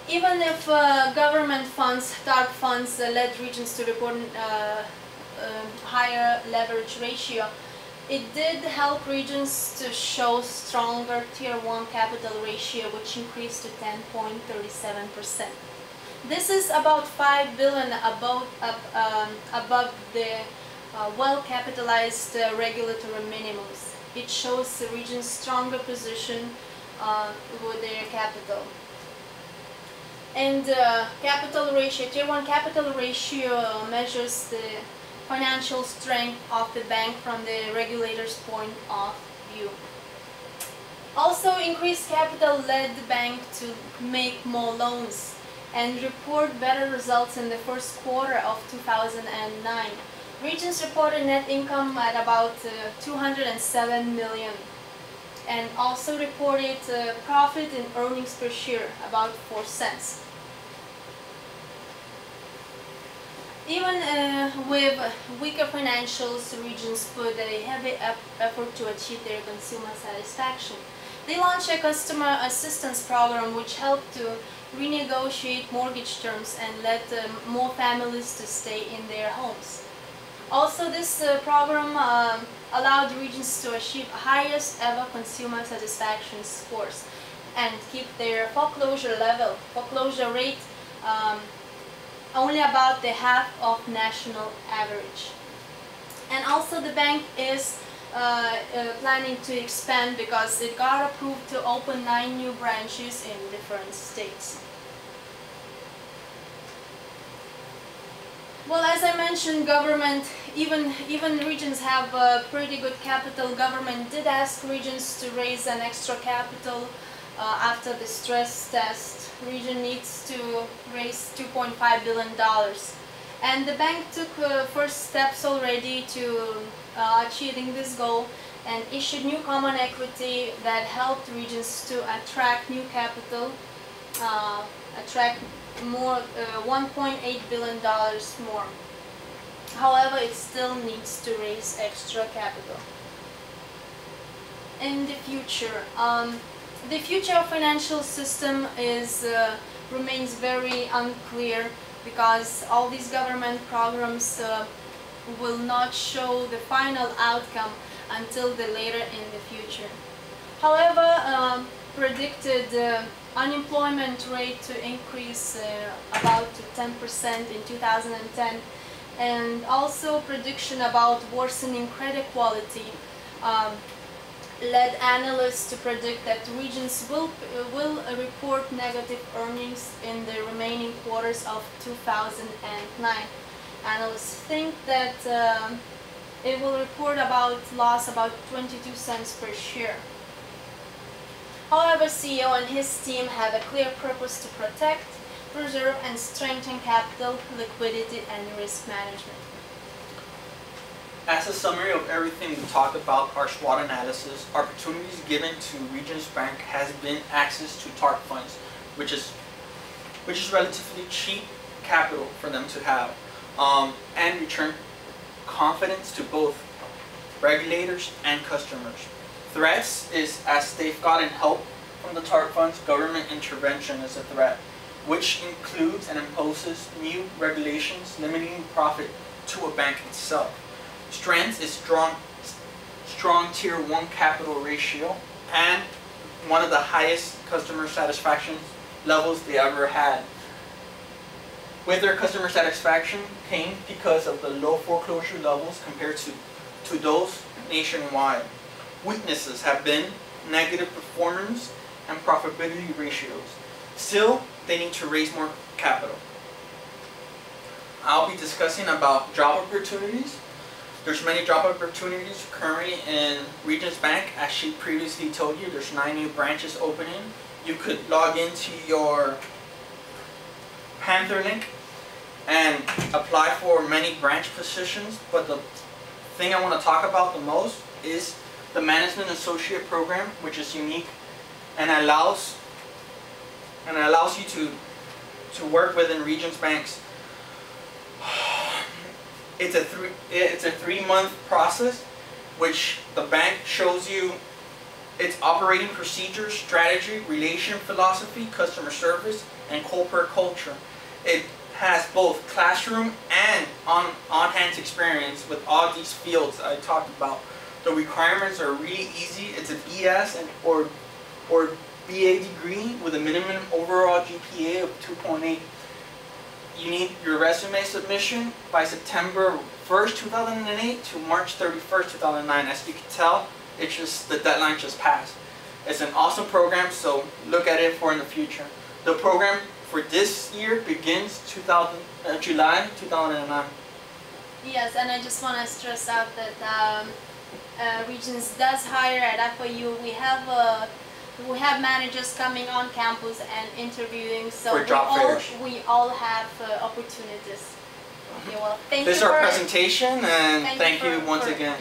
Even if government funds, TARP funds, led regions to report higher leverage ratio, it did help regions to show stronger Tier 1 capital ratio, which increased to 10.37%. This is about 5 billion above the well-capitalized regulatory minimums. It shows the region's stronger position with their capital. And capital ratio, Tier 1 capital ratio measures the financial strength of the bank from the regulator's point of view. Also, increased capital led the bank to make more loans and report better results in the first quarter of 2009. Regions reported net income at about 207 million and also reported profit in earnings per share about 4 cents. Even with weaker financials, regions put a heavy effort to achieve their consumer satisfaction. They launched a customer assistance program which helped to renegotiate mortgage terms and led more families to stay in their homes. Also, this program allowed regions to achieve highest ever consumer satisfaction scores and keep their foreclosure rate only about the half of national average. And also the bank is planning to expand because it got approved to open 9 new branches in different states. Well, as I mentioned, government, even regions have pretty good capital. Government did ask regions to raise an extra capital after the stress test. Region needs to raise $2.5 billion. And the bank took first steps already to achieving this goal and issued new common equity that helped regions to attract new capital, attract more $1.8 billion more. However, it still needs to raise extra capital. In the future, of financial system remains very unclear because all these government programs will not show the final outcome until later in the future. However, predicted unemployment rate to increase about to 10% in 2010, and also prediction about worsening credit quality led analysts to predict that regions will report negative earnings in the remaining quarters of 2009. Analysts think that it will report loss about 22 cents per share. However, CEO and his team have a clear purpose to protect, preserve, and strengthen capital, liquidity, and risk management. As a summary of everything we talked about, our SWOT analysis, opportunities given to Regions Bank has been access to TARP funds, which is relatively cheap capital for them to have, and return confidence to both regulators and customers. Threats is as they've gotten help from the TARP funds, government intervention is a threat, which includes and imposes new regulations limiting profit to a bank itself. Strength is strong Tier 1 capital ratio and one of the highest customer satisfaction levels they ever had. With their customer satisfaction came because of the low foreclosure levels compared to those nationwide. Weaknesses have been negative performance and profitability ratios. Still, they need to raise more capital. I'll be discussing about job opportunities. There's many job opportunities currently in Regions Bank. As she previously told you, there's 9 new branches opening. You could log into your Panther link and apply for many branch positions, but the thing I want to talk about the most is the Management Associate Program, which is unique and allows you to work within Regions Banks. It's a 3-month process, which the bank shows you Its operating procedures, strategy, relation philosophy, customer service, and corporate culture. It has both classroom and on-hand experience with all these fields I talked about. The requirements are really easy. It's a BS or BA degree with a minimum overall GPA of 2.8. You need your resume submission by September 1st, 2008 to March 31st, 2009. As you can tell, the deadline just passed. It's an awesome program, so look at it for in the future. The program for this year begins July 2009. Yes, and I just want to stress out that Regions does hire at FIU. We have managers coming on campus and interviewing, so for job fairs. We all have opportunities. Okay, well, thank you. This is our presentation, and thank you once again.